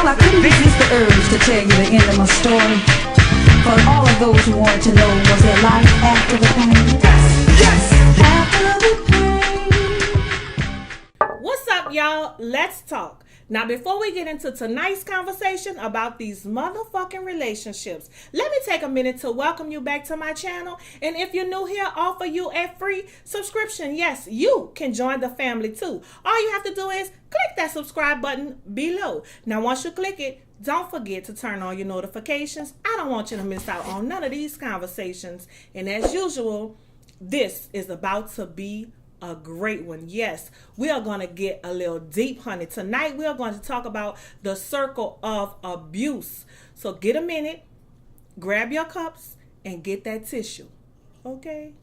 Well, I couldn't resist the urge to tell you the end of my story. For all of those who wanted to know, was there life after the pain? Yes! After the pain. What's up, y'all? Let's talk. Now, before we get into tonight's conversation about these motherfucking relationships, let me take a minute to welcome you back to my channel. And if you're new here, offer you a free subscription. Yes, you can join the family too. All you have to do is click that subscribe button below. Now, once you click it, don't forget to turn on your notifications. I don't want you to miss out on none of these conversations. And as usual, this is about to be a great one. Yes, we are going to get a little deep, honey. Tonight, we are going to talk about the circle of abuse. So get a minute, grab your cups, and get that tissue. Okay?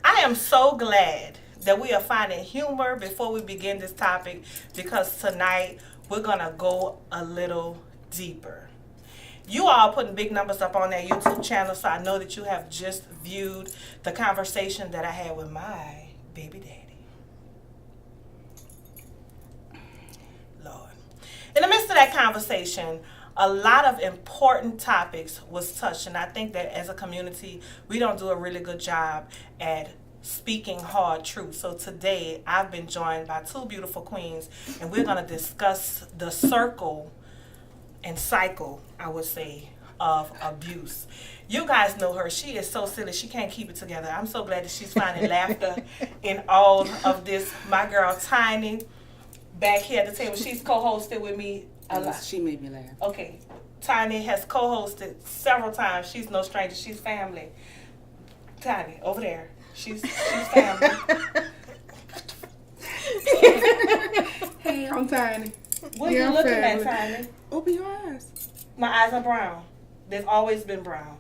I am so glad that we are finding humor before we begin this topic, because tonight we're going to go a little deeper. You all putting big numbers up on that YouTube channel, so I know that you have just viewed the conversation that I had with my baby daddy. Lord. In the midst of that conversation, a lot of important topics was touched, and I think that as a community, we don't do a really good job at speaking hard truth. So today, I've been joined by two beautiful queens, and we're going to discuss the circle and cycle, I would say, of abuse. You guys know her. She is so silly. She can't keep it together. I'm so glad that she's finding laughter in all of this. My girl Tiny, back here at the table, she's co-hosted with me a lot. She made me laugh. Okay. Tiny has co-hosted several times. She's no stranger. She's family. Tiny, over there. She's family. Hey, I'm Tiny. What are you looking at, Tiny? Open your eyes. My eyes are brown. They've always been brown.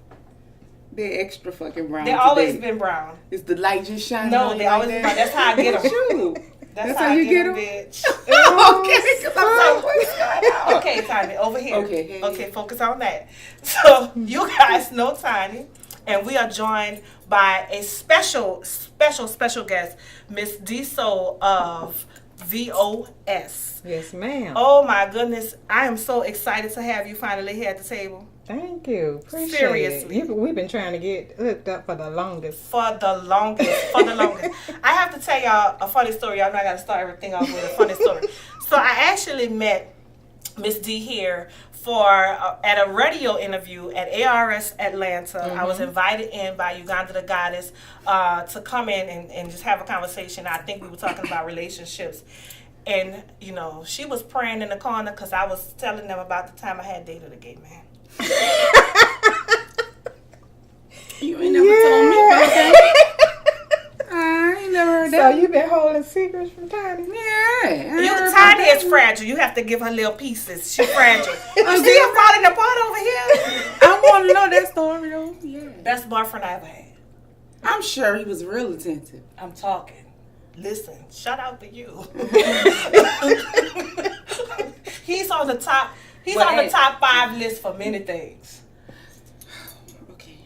They're extra fucking brown. They've always been brown. Is the light just shining? No, they always been brown. That's how I get them. Shoot. That's how you get them, bitch. Okay, because I'm like, what's going on? Okay, Tiny, over here. Okay. Okay, focus on that. So, you guys know Tiny, and we are joined by a special guest, Miss D Soul of VOS. Yes, ma'am. Oh my goodness, I am so excited to have you finally here at the table. Thank you. Appreciate Seriously. it. We've been trying to get hooked up for the longest. For the longest. I have to tell y'all a funny story. Y'all know I got to start everything off with a funny story. So I actually met Miss D here at a radio interview at ARS Atlanta. Mm-hmm. I was invited in by Uganda the Goddess to come in and just have a conversation. I think we were talking about relationships. And, you know, she was praying in the corner because I was telling them about the time I had dated a gay man. You ain't never told me about that. I ain't never heard that. So you been holding secrets from Tiny? Yeah. Tiny is fragile. You have to give her little pieces. She's fragile. You see her falling apart over here? I want to know that story, though. Yeah. Best boyfriend I ever had. I'm sure he was real attentive. I'm talking. Listen, shout out to you. He's on the top. He's on the top 5 list for many things. Okay.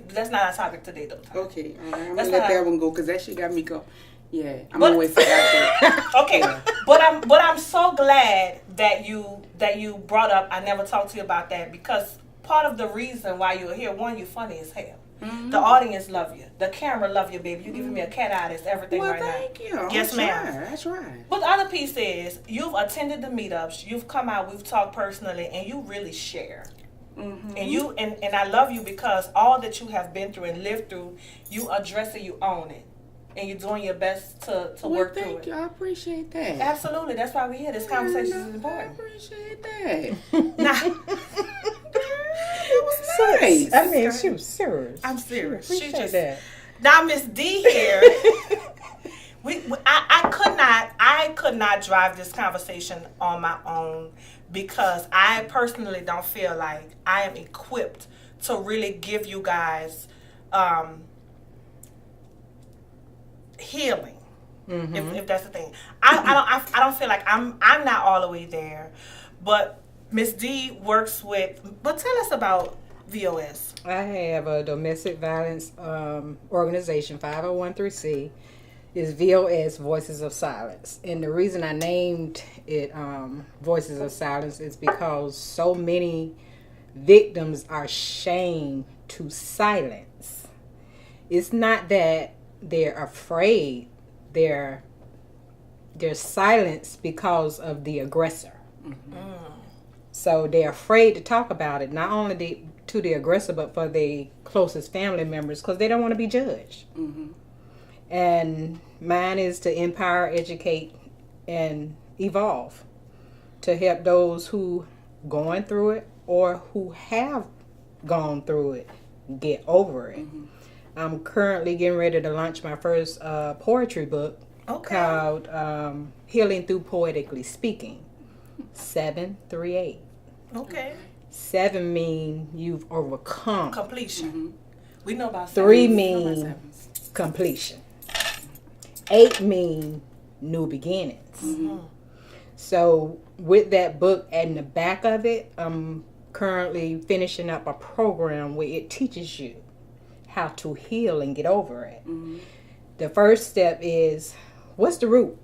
That's not our topic today, though. Okay, all right. I'm gonna let that one go because that shit got me go. Yeah, I'm always forgot that. Okay, yeah. but I'm so glad that you brought up. I never talked to you about that because part of the reason why you're here, one, you're funny as hell. Mm-hmm. The audience love you. The camera love you, baby. You're giving me a cat eye. That's everything right now. Well, thank you. Yes, ma'am. That's right. But the other piece is you've attended the meetups. You've come out. We've talked personally, and you really share. Mm-hmm. And you and I love you because all that you have been through and lived through, you address it, you own it, and you're doing your best to work through it. Thank you. I appreciate that. Absolutely. That's why we're here. This conversation is important. I appreciate that. Nah. It was nice. I mean, she was serious. I'm serious. She just that. Now, Miss D here. I could not drive this conversation on my own because I personally don't feel like I am equipped to really give you guys healing. Mm-hmm. If that's the thing, I don't feel like I'm not all the way there, but Miss D works with. But tell us about VOS. I have a domestic violence organization, 501(c), It's VOS, Voices of Silence. And the reason I named it Voices of Silence is because so many victims are shamed to silence. It's not that they're afraid. They're silenced because of the aggressor. So they're afraid to talk about it, not only to the aggressor, but for the closest family members, because they don't want to be judged. And mine is to empower, educate, and evolve to help those who going through it or who have gone through it get over it. I'm currently getting ready to launch my first poetry book called Healing Through Poetically Speaking. 738. Okay. 7 mean you've overcome. Completion. We know about 3 sevens. mean completion. 8 mean new beginnings. So with that book and the back of it, I'm currently finishing up a program where it teaches you how to heal and get over it. The first step is, what's the root?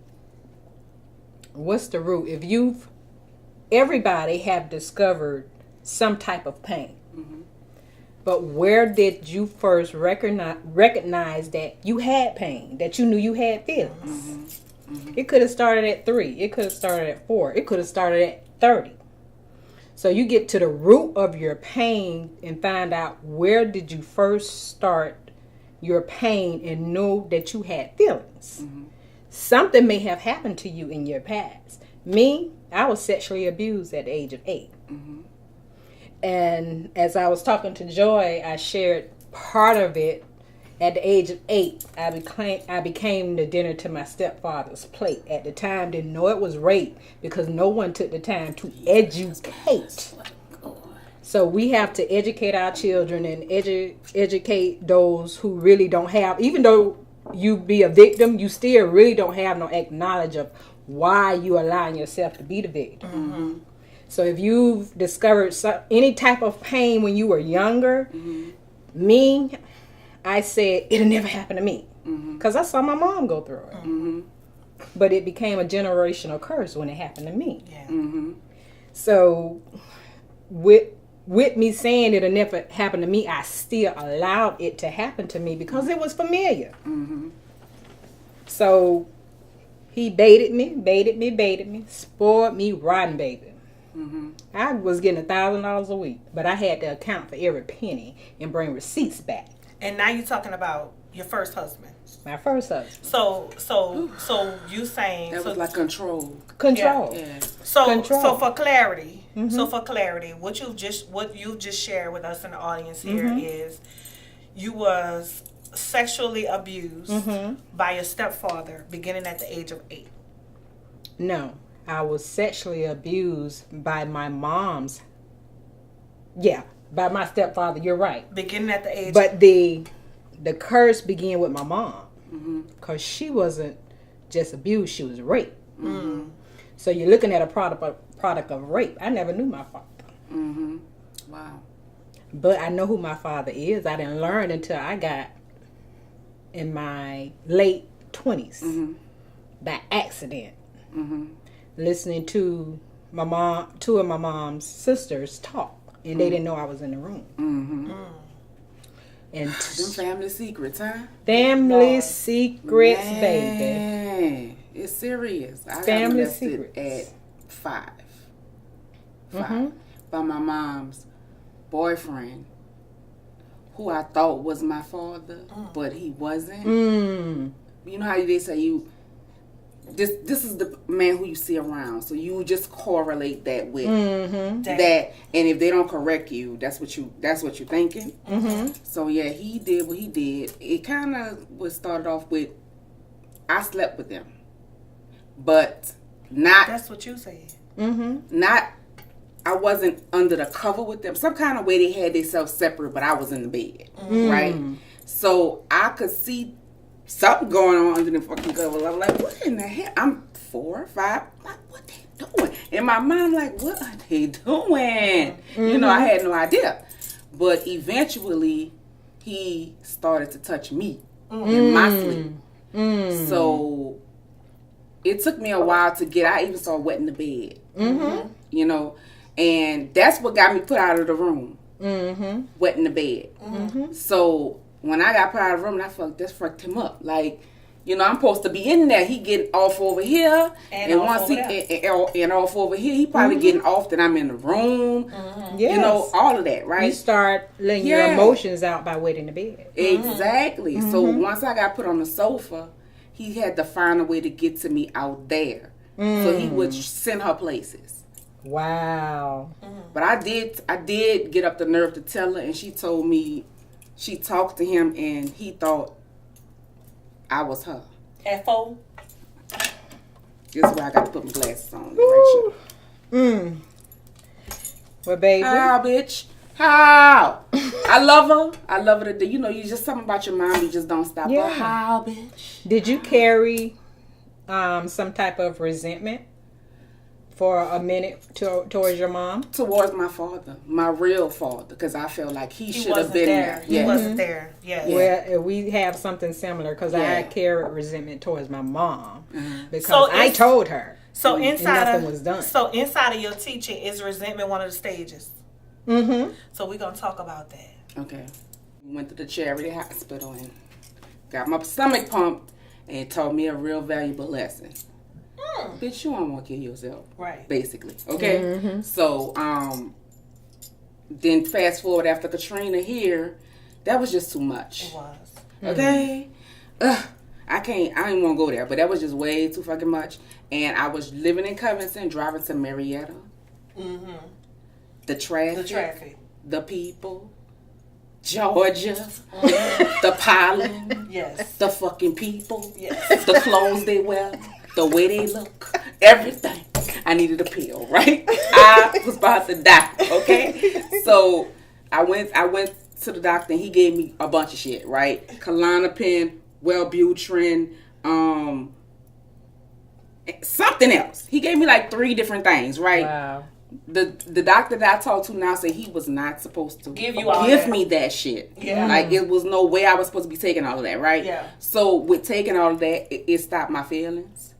What's the root? Everybody have discovered some type of pain. But where did you first recognize that you had pain, that you knew you had feelings? It could have started at 3. It could have started at 4. It could have started at 30. So you get to the root of your pain and find out where did you first start your pain and know that you had feelings. Something may have happened to you in your past. Me, I was sexually abused at the age of 8. And as I was talking to Joy, I shared part of it. At the age of 8, I became the dinner to my stepfather's plate. At the time, didn't know it was rape because no one took the time to educate. So we have to educate our children and educate those who really don't have. Even though you be a victim, you still really don't have no knowledge of why you allowing yourself to be the victim. So if you've discovered any type of pain when you were younger, I said, it'll never happen to me. Because I saw my mom go through it. But it became a generational curse when it happened to me. So with me saying it'll never happen to me, I still allowed it to happen to me because it was familiar. So he baited me, spoiled me rotten, baby. I was getting $1,000 a week, but I had to account for every penny and bring receipts back. And now you're talking about your first husband. My first husband. So you saying that was like control. Yeah. So for clarity, what you've just shared with us in the audience here is you was sexually abused by your stepfather beginning at the age of 8. No, I was sexually abused by my mom's. Yeah, by my stepfather. You're right. Beginning at the age. But the curse began with my mom, because she wasn't just abused; she was raped. So you're looking at a product of rape. I never knew my father. Wow. But I know who my father is. I didn't learn until I got in my late 20s by accident. Listening to my mom, 2 of my mom's sisters talk, and they didn't know I was in the room. And them family secrets, huh? Family secrets, Man, baby. It's serious. I Family got molested secrets. at 5 by my mom's boyfriend, who I thought was my father, but he wasn't. You know how they say this is the man who you see around, so you just correlate that with that, and if they don't correct you, that's what you're thinking. So yeah, he did what he did. It kind of was started off with I slept with them, but not. That's what you said. Not. I wasn't under the cover with them. Some kind of way they had themselves separate, but I was in the bed, right? So I could see something going on under the fucking cover. I'm like, what in the hell? I'm 4 or 5. Like, what they doing? In my mind, I'm like, what are they doing? You know, I had no idea. But eventually, he started to touch me in my sleep. So it took me a while to get. I even started wetting the bed. You know, and that's what got me put out of the room. Wetting the bed. So when I got put out of the room, that fucked him up. Like, you know, I'm supposed to be in there. He getting off over here, and once and off over here, he probably getting off that I'm in the room. Yes. You know, all of that, right? You start letting your emotions out by wetting the bed. Exactly. So once I got put on the sofa, he had to find a way to get to me out there. So he would send her places. Wow. But I did get up the nerve to tell her, and she told me she talked to him and he thought I was her. F.O. This is where I got to put my glasses on. Right here. Well, baby. How, bitch? How? I love her. I love her today. You know, you just something about your mom. You just don't stop. Yeah. But how, bitch? Did you carry some type of resentment for a minute towards your mom? Towards my father, my real father, because I felt like he should have been there. He wasn't there. Yeah. Well, we have something similar because I carried resentment towards my mom because So I told her. So and inside nothing was done. So inside of your teaching, is resentment one of the stages? So we're gonna talk about that. Okay. Went to the charity hospital and got my stomach pumped and it taught me a real valuable lesson. Bitch, you don't want to kill yourself. Right. Basically. Okay? So, then fast forward after Katrina here, that was just too much. It was. Okay? I didn't want to go there, but that was just way too fucking much. And I was living in Covington, driving to Marietta. The traffic. The people. Georgia. The pollen. Yes. The fucking people. Yes. The clothes they wear. The way they look. Everything. I needed a pill, right? I was about to die, okay? So I went to the doctor and he gave me a bunch of shit, right? Klonopin, Wellbutrin, something else. He gave me like 3 different things, right? Wow. The doctor that I talked to now said he was not supposed to give me that shit. Yeah. Like it was no way I was supposed to be taking all of that, right? Yeah. So with taking all of that, it stopped my feelings.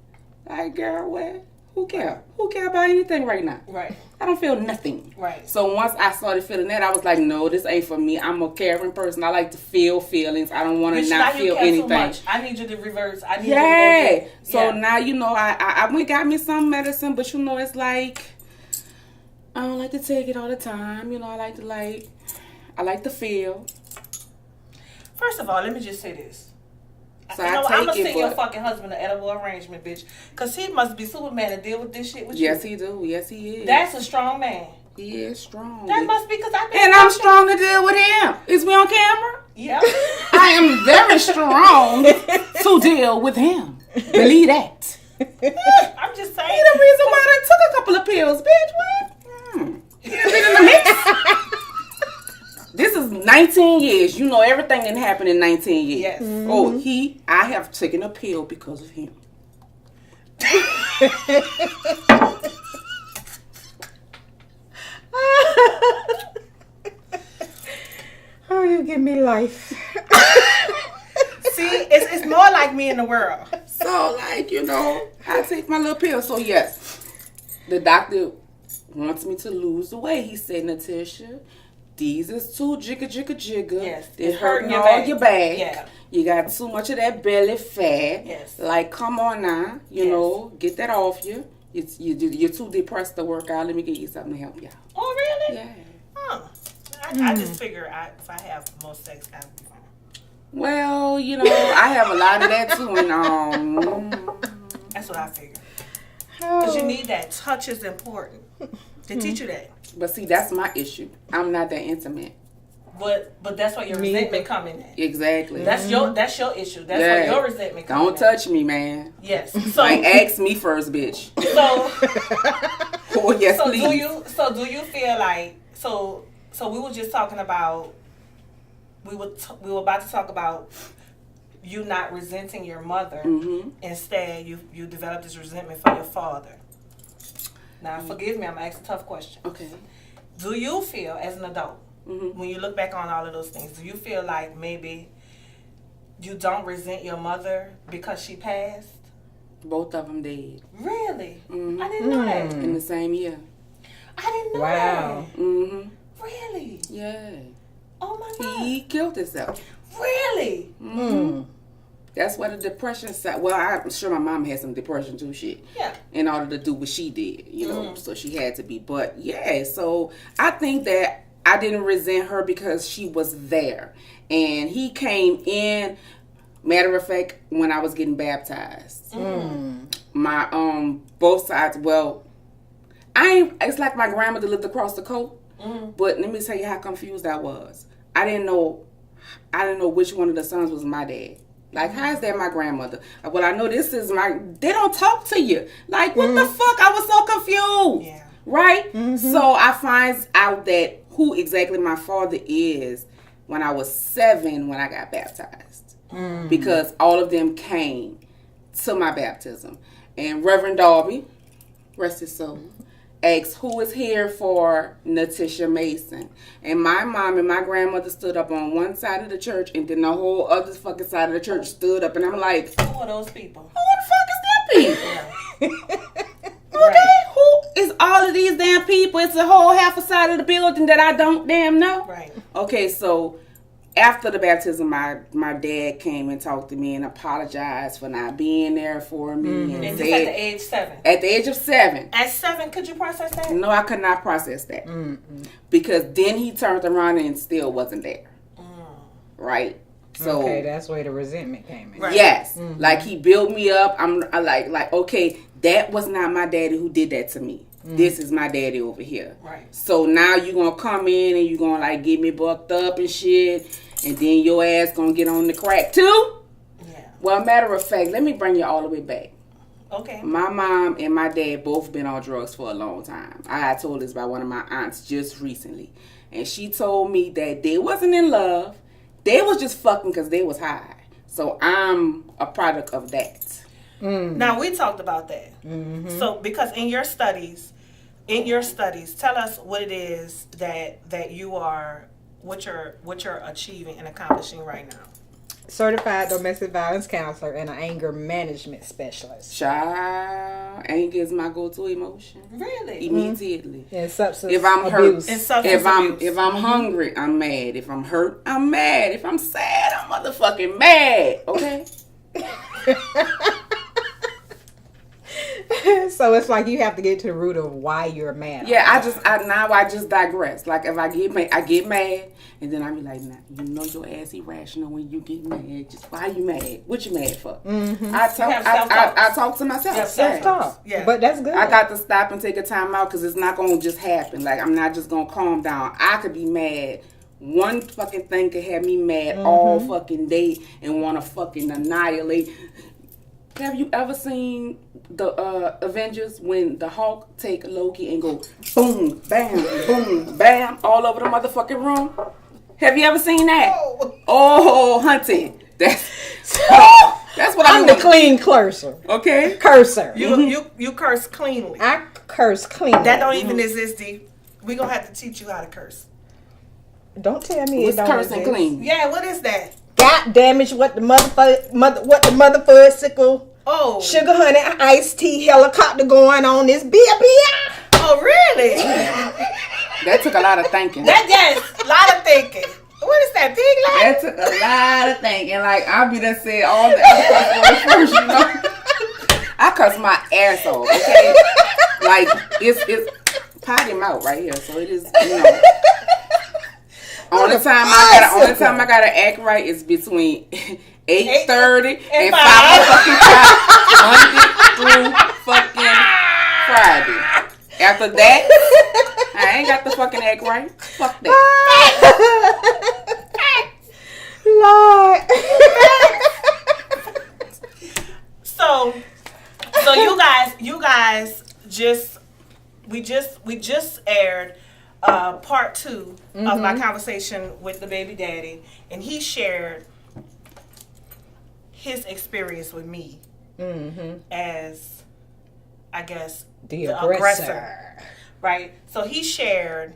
Like, girl, what? Who care? Who care about anything right now? Right. I don't feel nothing. Right. So once I started feeling that, I was like, no, this ain't for me. I'm a caring person. I like to feel feelings. I don't want to not feel anything. So much. I need you to reverse. I need you to go get. So now, you know, I went got me some medicine, but you know, it's like, I don't like to take it all the time. You know, I like to feel. First of all, let me just say this. So I'm gonna send your fucking husband an edible arrangement, bitch. Because he must be Superman to deal with this shit with you. Yes, he do. Yes, he is. That's a strong man. He is strong. That must be because I've been. And I'm strong to deal with him. Is we on camera? Yeah. I am very strong to deal with him. Believe that. I'm just saying. He the reason why I took a couple of pills, bitch. What? He been in the mix. This is 19 years. You know everything that happened in 19 years. Yes. Oh, I have taken a pill because of him. Oh, you give me life. See, it's more like me in the world. So, like, you know, I take my little pill. So, yes, the doctor wants me to lose the weight. He said, Natasha, these is too jigga. Yes. They're hurting all your back. Yeah. You got too much of that belly fat. Yes. Like, come on now. You know, get that off you. You're too depressed to work out. Let me get you something to help you out. Oh, really? Yeah. Huh. I just figure if I have most sex, I'll be fine. Well, you know, I have a lot of that too. And, That's what I figure. Because you need that. Touch is important. They teach you that. But see, that's my issue. I'm not that intimate. But that's where your resentment come in at. Exactly. That's your issue. That's where your resentment comes in. Don't touch me, man. Yes. So like, ask me first, bitch. So oh yes, please. Do you feel like so we were just talking about we were about to talk about you not resenting your mother. Instead, you developed this resentment for your father. Now, forgive me, I'm gonna ask a tough question. Okay. Do you feel, as an adult, when you look back on all of those things, do you feel like maybe you don't resent your mother because she passed? Both of them dead. Really? Mhm. I didn't know that. In the same year. I didn't know Wow. that. Mm-hmm. Really? Yeah. Oh my God. He killed himself. Really? Mm-hmm. That's what the depression side. Well, I'm sure my mom had some depression too, shit. Yeah. In order to do what she did, so she had to be. But yeah, so I think that I didn't resent her because she was there, and he came in. Matter of fact, when I was getting baptized, my both sides. Well, It's like my grandmother lived across the coast, but let me tell you how confused I was. I didn't know which one of the sons was my dad. Like, how is that my grandmother? Well, I know this is my... They don't talk to you. Like, what the fuck? I was so confused. Yeah. Right? So I find out that who exactly my father is when I was 7 when I got baptized. Because all of them came to my baptism. And Reverend Darby, rest his soul, asked who is here for Natisha Mason. And my mom and my grandmother stood up on one side of the church, and then the whole other fucking side of the church stood up. And I'm like, Who are those people? who the fuck is that people? Okay, who is all of these damn people? It's a whole half a side of the building that I don't damn know. Right. Okay, so after the baptism, my dad came and talked to me and apologized for not being there for me. And And said, this at the age 7. at the age of 7. At 7, could you process that? No, I could not process that. Because then he turned around and still wasn't there. Right? So Okay, that's where the resentment came in. Right. yes. Like, he built me up. I like, okay, that was not my daddy who did that to me. This is my daddy over here. Right. So now you gonna come in and you gonna like get me bucked up and shit, and then your ass gonna get on the crack too? Yeah. Well, matter of fact, let me bring you all the way back. Okay. My mom and my dad both been on drugs for a long time. I got told this by one of my aunts just recently. And she told me that they wasn't in love. They was just fucking because they was high. So I'm a product of that. Now, we talked about that. So, because in your studies, tell us what it is that you are, what you're achieving and accomplishing right now. Certified domestic violence counselor and an anger management specialist. Child, anger is my go-to emotion. Really? Immediately. And substance If I'm abuse. hurt, And substance abuse. if I'm hungry, I'm mad. If I'm hurt, I'm mad. If I'm sad, I'm motherfucking mad. Okay? So it's like you have to get to the root of why you're mad. Yeah, I just digress. Like, if I get mad, and then I be like, nah, you know your ass irrational when you get mad. Just why you mad? What you mad for? I talk to myself. Yeah, Self-talk. Yeah. But that's good. I got to stop and take a time out because it's not gonna just happen. Like, I'm not just gonna calm down. I could be mad. One fucking thing could have me mad all fucking day and want to fucking annihilate. Have you ever seen the Avengers when the Hulk take Loki and go boom, bam, all over the motherfucking room? Have you ever seen that? Oh, hunting. That's what I'm the clean cursor. Okay. Cursor. You curse cleanly. I curse clean. That don't even exist, D. We gonna have to teach you how to curse. Don't tell me What's it don't cursing exist. clean? Yeah, what is that? God damn it! What the motherfucker Oh. sugar honey iced tea helicopter going on this beer. Oh, really? That took a lot of thinking. Yes, a lot of thinking. What is that, pig life? That took a lot of thinking. Like, I'll be done said all the other words first, you know? I cuss my ass off, okay? Like, it's potty mouth right here, so it is, you know. Only time I gotta act right is between 8:30 and 5 fucking Monday through fucking Friday. After that, I ain't got to fucking act right. Fuck that. Lord. So you guys we just aired part 2 of my conversation with the baby daddy, and he shared his experience with me as, I guess, The aggressor. right? So he shared,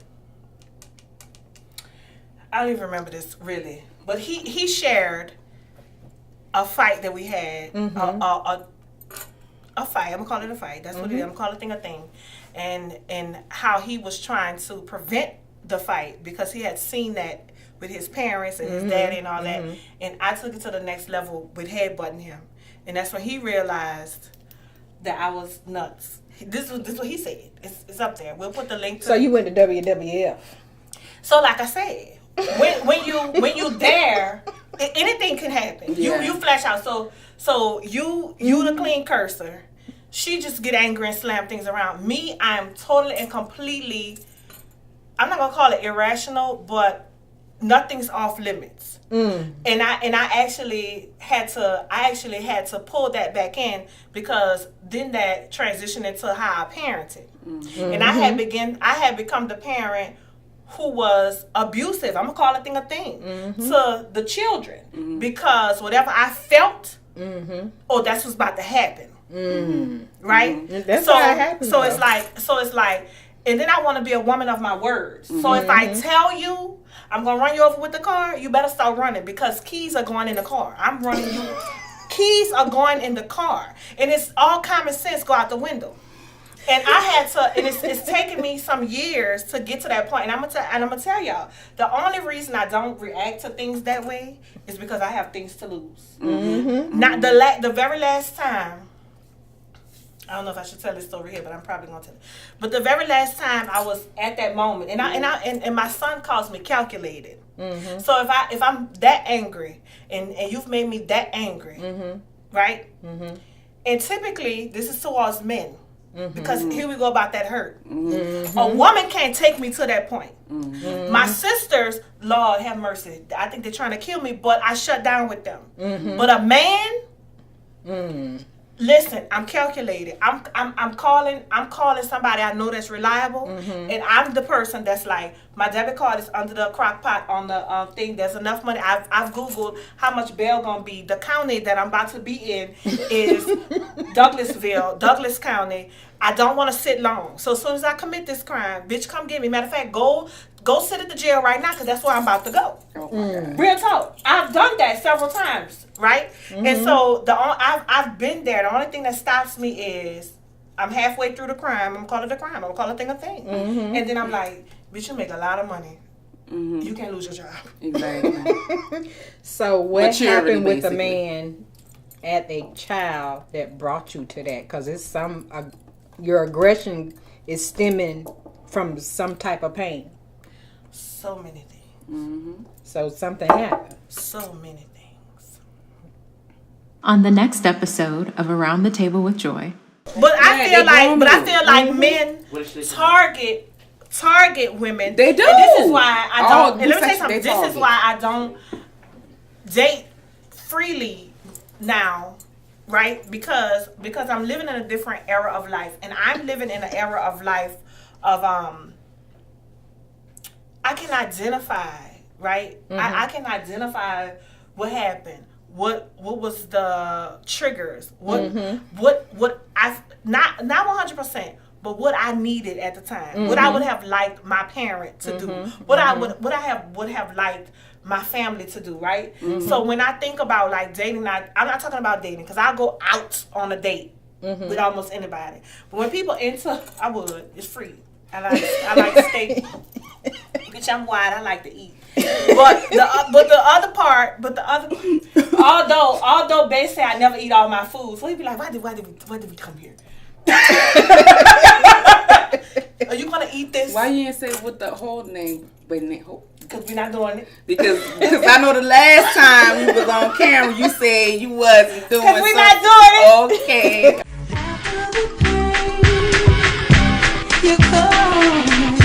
I don't even remember this really, but he shared a fight that we had, a fight. I'm gonna call it a fight. That's what it is. I'm gonna call it a thing, and how he was trying to prevent the fight because he had seen that with his parents and his daddy and all that, and I took it to the next level with headbutting him, and that's when he realized that I was nuts. This is what he said. It's up there. We'll put the link to So you went to WWF. So like I said, when you there, anything can happen. Yeah. You flash out. So you the clean cursor. She just get angry and slam things around. Me, I am totally and completely, I'm not gonna call it irrational, but nothing's off limits. And I actually had to pull that back in because then that transitioned into how I parented. And I had become the parent who was abusive. I'm gonna call it a thing to the children because whatever I felt, that's what's about to happen. Right? That's how it happens. So it's like, and then I want to be a woman of my words. So if I tell you I'm gonna run you over with the car, you better start running because keys are going in the car. I'm running you. Keys are going in the car, and it's all common sense go out the window. And I had to, and it's taken me some years to get to that point. And I'm gonna tell y'all, the only reason I don't react to things that way is because I have things to lose. Not the very last time. I don't know if I should tell this story here, but I'm probably gonna tell it. But the very last time I was at that moment, and my son calls me calculated. So if I'm that angry, and you've made me that angry, right? And typically this is towards men. Because here we go about that hurt. A woman can't take me to that point. My sisters, Lord have mercy, I think they're trying to kill me, but I shut down with them. But a man, listen, I'm calculated. I'm calling somebody I know that's reliable, and I'm the person that's like, my debit card is under the crock pot on the thing. There's enough money. I've Googled how much bail gonna be. The county that I'm about to be in is Douglas County. I don't want to sit long. So as soon as I commit this crime, bitch, come get me. Matter of fact, go sit at the jail right now because that's where I'm about to go. Real talk. I've done that several times, right? And so I've been there. The only thing that stops me is I'm halfway through the crime. I'm calling it a crime. I'm calling it a thing. And then I'm like, bitch, you make a lot of money. You can't lose your job. Exactly. So what happened with the man at a child that brought you to that? Because it's your aggression is stemming from some type of pain. So many things. So something happened. So many things. On the next episode of Around the Table with Joy. But I feel like men target women. They do. And this is why I don't. And let me tell you something. This is why I don't date freely now, right? Because I'm living in a different era of life, and I'm living in an era of life of I can identify, right? I can identify what happened. What was the triggers? What I not 100%, but what I needed at the time. What I would have liked my parent to do. What I would have liked my family to do, right? So when I think about like dating, I'm not talking about dating because I'll go out on a date with almost anybody. But when people enter, it's free. I like steak. Bitch, I'm wide. I like to eat. But the other part, although they say I never eat all my food, so he'd be like, why did we come here? Are you gonna eat this? Why you didn't say what the whole name? Because we're not doing it. Because I know the last time we was on camera, you said you wasn't doing it. Because we're not doing it. Okay. After the pain, you come.